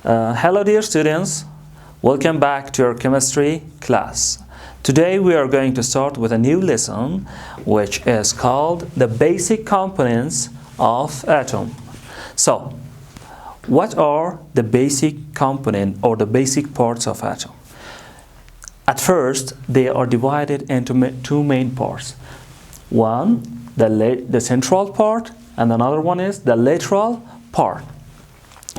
Hello dear students, welcome back to our chemistry class. Today we are going to start with a new lesson which is called the basic components of atom. So, what are the basic component or the basic parts of atom? At first, they are divided into two main parts. One, the central part, and another one is the lateral part.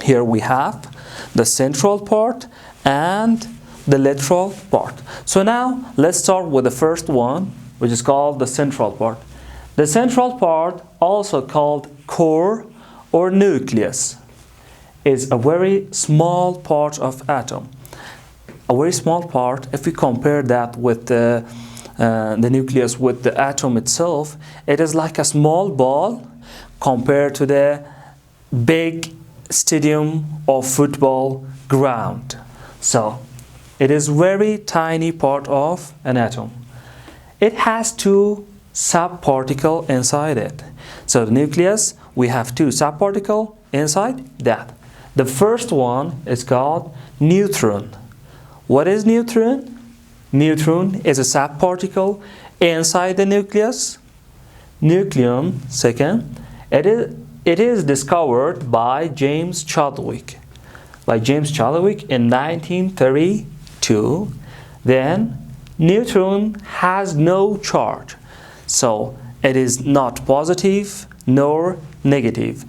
Here we have the central part and the lateral part. So now let's start with the first one, which is called the central part. The central part, also called core or nucleus, is a very small part of atom. A very small part. If we compare that with the nucleus with the atom itself, it is like a small ball compared to the big stadium or football ground. So it is very tiny part of an atom. It has two subparticles inside it. So the nucleus, we have two subparticles inside that. The first one is called neutron. What is neutron? Neutron is a subparticle inside the nucleus. Nucleon, second, it is discovered by James Chadwick. In 1932. Then neutron has no charge. So it is not positive nor negative.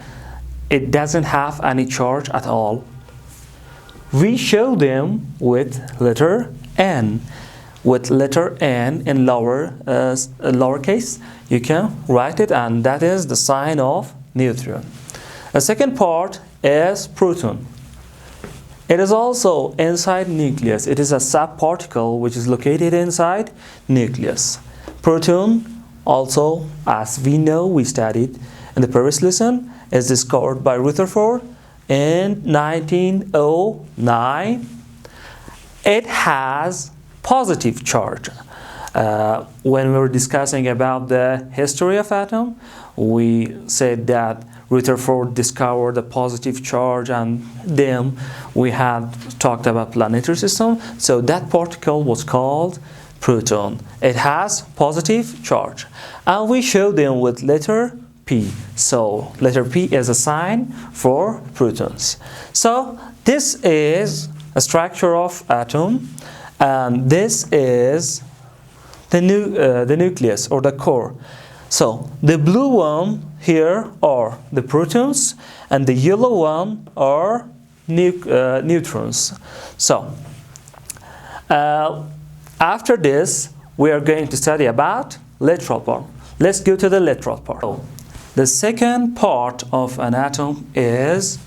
It doesn't have any charge at all. We show them with letter N. With letter N in lowercase, you can write it, and that is the sign of neutron. The second part is proton. It is also inside nucleus. It is a subparticle which is located inside nucleus. Proton, also, as we know, we studied in the previous lesson, is discovered by Rutherford in 1909. It has positive charge. When we were discussing about the history of atom, we said that Rutherford discovered the positive charge, and then we had talked about planetary system. So that particle was called proton. It has positive charge, and we show them with letter P. So letter P is a sign for protons. So this is a structure of atom, and this is the nucleus or the core. So the blue one here are the protons, and the yellow one are neutrons. So after this, we are going to study about lateral part. Let's go to the lateral part. So, the second part of an atom is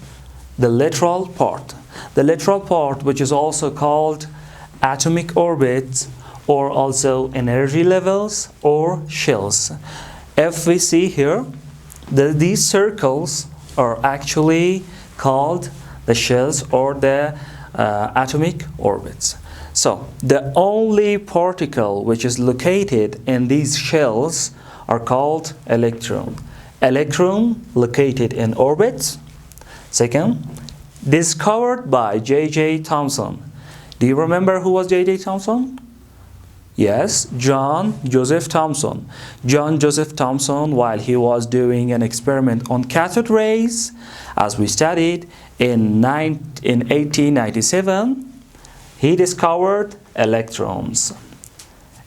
the lateral part. The lateral part, which is also called atomic orbits, or also energy levels or shells. If we see here, these circles are actually called the shells or the atomic orbits. So the only particle which is located in these shells are called electron. Electron located in orbits. Second, discovered by J.J. Thomson. Do you remember who was J.J. Thomson? Yes, John Joseph Thomson. John Joseph Thomson, while he was doing an experiment on cathode rays, as we studied in 1897, he discovered electrons.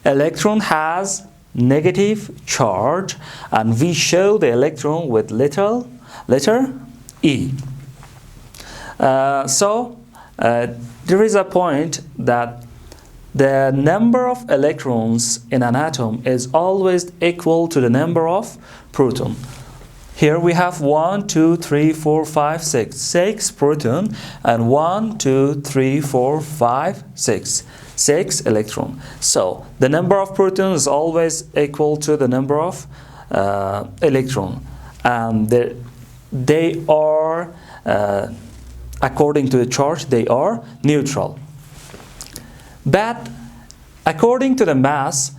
Electron has negative charge, and we show the electron with letter E. There is a point that the number of electrons in an atom is always equal to the number of protons. Here we have 1, 2, 3, 4, 5, 6. 6 proton, and 1, 2, 3, 4, 5, 6. 6 electron. So the number of protons is always equal to the number of electron, and they are according to the charge, they are neutral. But according to the mass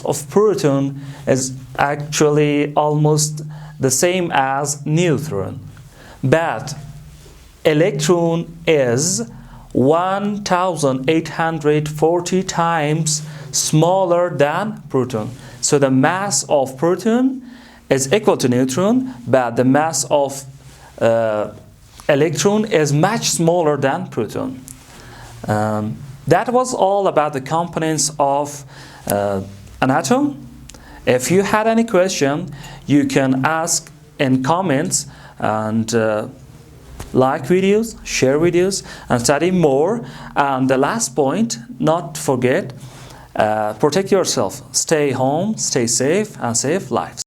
of proton is actually almost the same as neutron. But electron is 1840 times smaller than proton. So the mass of proton is equal to neutron, but the mass of electron is much smaller than proton. That was all about the components of an atom. If you had any question, you can ask in comments, and like videos, share videos, and study more. And the last point, not forget, protect yourself. Stay home, stay safe, and save lives.